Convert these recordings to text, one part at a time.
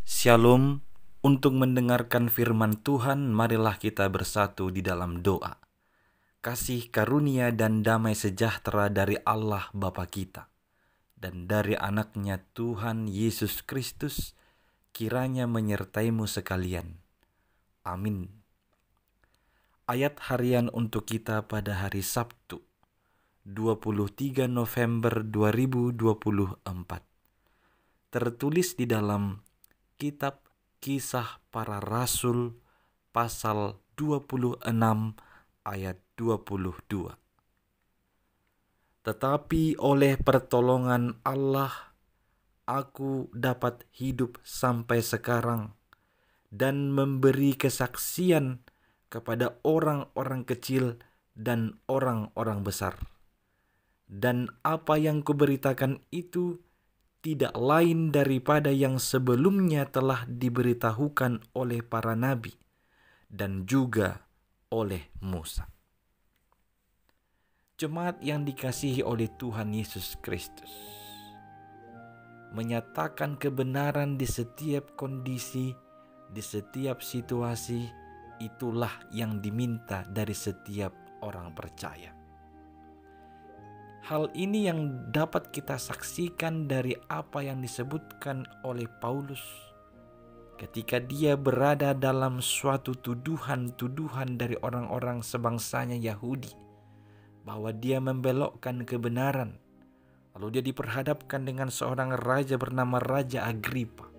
Shalom. Untuk mendengarkan firman Tuhan, marilah kita bersatu di dalam doa. Kasih karunia dan damai sejahtera dari Allah Bapa kita dan dari anaknya Tuhan Yesus Kristus kiranya menyertaimu sekalian. Amin. Ayat harian untuk kita pada hari Sabtu, 23 November 2024. Tertulis di dalam Kitab Kisah Para Rasul pasal 26 ayat 22. Tetapi oleh pertolongan Allah, aku dapat hidup sampai sekarang dan memberi kesaksian kepada orang-orang kecil dan orang-orang besar. Dan apa yang kuberitakan itu tidak lain daripada yang sebelumnya telah diberitahukan oleh para nabi dan juga oleh Musa. Jemaat yang dikasihi oleh Tuhan Yesus Kristus, menyatakan kebenaran di setiap kondisi, di setiap situasi, itulah yang diminta dari setiap orang percaya. Hal ini yang dapat kita saksikan dari apa yang disebutkan oleh Paulus ketika dia berada dalam suatu tuduhan-tuduhan dari orang-orang sebangsanya Yahudi bahwa dia membelokkan kebenaran. Lalu dia diperhadapkan dengan seorang raja bernama Raja Agripa.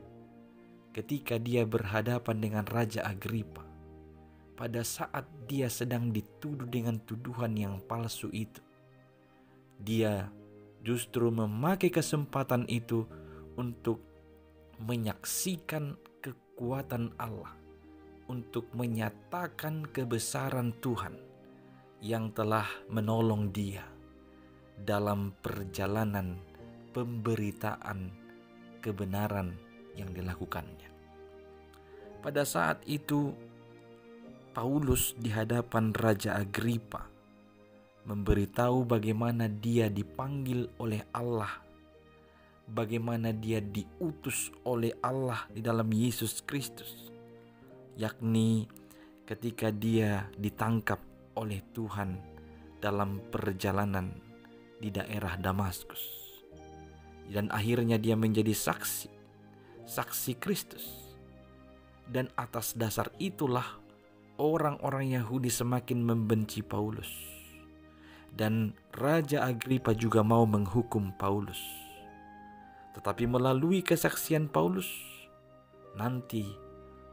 Ketika dia berhadapan dengan Raja Agripa, pada saat dia sedang dituduh dengan tuduhan yang palsu itu, dia justru memakai kesempatan itu untuk menyaksikan kekuatan Allah, untuk menyatakan kebesaran Tuhan yang telah menolong dia dalam perjalanan pemberitaan kebenaran yang dilakukannya. Pada saat itu, Paulus di hadapan Raja Agripa memberitahu bagaimana dia dipanggil oleh Allah, bagaimana dia diutus oleh Allah di dalam Yesus Kristus, yakni ketika dia ditangkap oleh Tuhan dalam perjalanan di daerah Damaskus. Dan akhirnya dia menjadi saksi Kristus. Dan atas dasar itulah orang-orang Yahudi semakin membenci Paulus. Dan Raja Agripa juga mau menghukum Paulus. Tetapi melalui kesaksian Paulus, nanti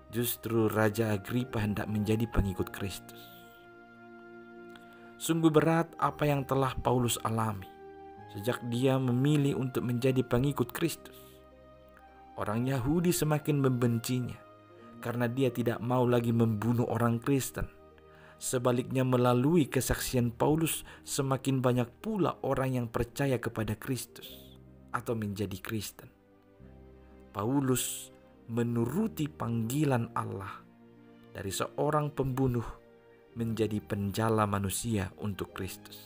justru Raja Agripa hendak menjadi pengikut Kristus. Sungguh berat apa yang telah Paulus alami sejak dia memilih untuk menjadi pengikut Kristus. Orang Yahudi semakin membencinya karena dia tidak mau lagi membunuh orang Kristen. Sebaliknya, melalui kesaksian Paulus, semakin banyak pula orang yang percaya kepada Kristus atau menjadi Kristen. Paulus menuruti panggilan Allah dari seorang pembunuh menjadi penjala manusia untuk Kristus.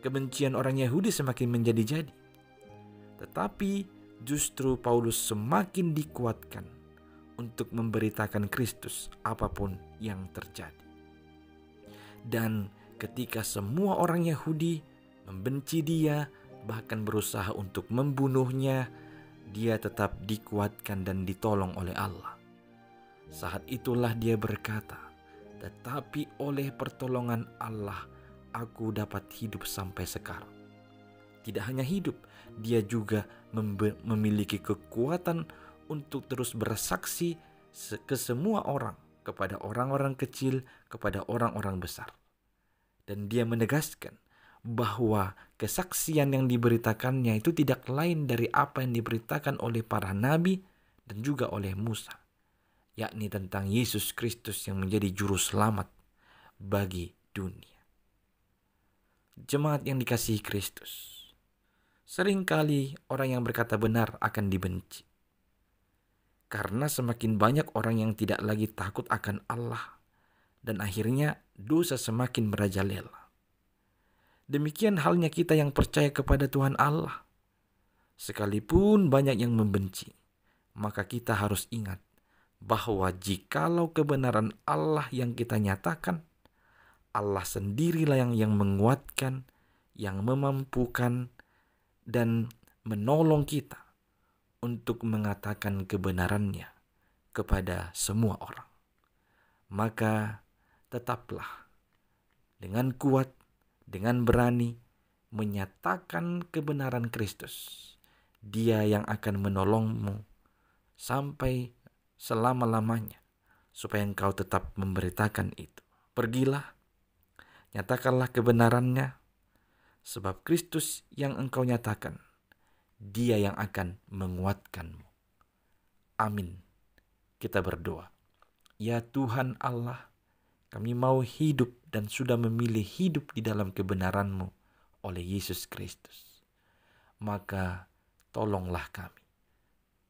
Kebencian orang Yahudi semakin menjadi-jadi, tetapi justru Paulus semakin dikuatkan untuk memberitakan Kristus apapun yang terjadi. Dan ketika semua orang Yahudi membenci dia, bahkan berusaha untuk membunuhnya, dia tetap dikuatkan dan ditolong oleh Allah. Saat itulah dia berkata, "Tetapi oleh pertolongan Allah, aku dapat hidup sampai sekarang." Tidak hanya hidup, dia juga memiliki kekuatan untuk terus bersaksi ke semua orang, kepada orang-orang kecil, kepada orang-orang besar. Dan dia menegaskan bahwa kesaksian yang diberitakannya itu tidak lain dari apa yang diberitakan oleh para nabi dan juga oleh Musa, yakni tentang Yesus Kristus yang menjadi juru selamat bagi dunia. Jemaat yang dikasihi Kristus, seringkali orang yang berkata benar akan dibenci. Karena semakin banyak orang yang tidak lagi takut akan Allah, dan akhirnya dosa semakin merajalela. Demikian halnya kita yang percaya kepada Tuhan Allah. Sekalipun banyak yang membenci, maka kita harus ingat bahwa jikalau kebenaran Allah yang kita nyatakan, Allah sendirilah yang menguatkan, yang memampukan, dan menolong kita untuk mengatakan kebenarannya kepada semua orang. Maka tetaplah dengan kuat, dengan berani menyatakan kebenaran Kristus. Dia yang akan menolongmu sampai selama-lamanya, supaya engkau tetap memberitakan itu. Pergilah, nyatakanlah kebenarannya, sebab Kristus yang engkau nyatakan, Dia yang akan menguatkanmu. Amin. Kita berdoa. Ya Tuhan Allah, kami mau hidup dan sudah memilih hidup di dalam kebenaran-Mu oleh Yesus Kristus. Maka tolonglah kami,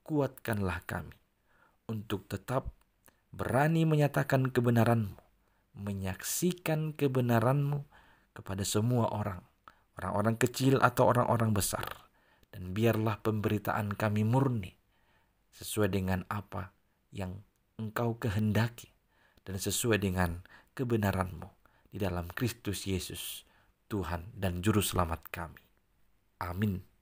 kuatkanlah kami untuk tetap berani menyatakan kebenaran-Mu, menyaksikan kebenaran-Mu kepada semua orang, orang-orang kecil atau orang-orang besar. Dan biarlah pemberitaan kami murni, sesuai dengan apa yang Engkau kehendaki, dan sesuai dengan kebenaran-Mu di dalam Kristus Yesus, Tuhan dan Juru Selamat kami. Amin.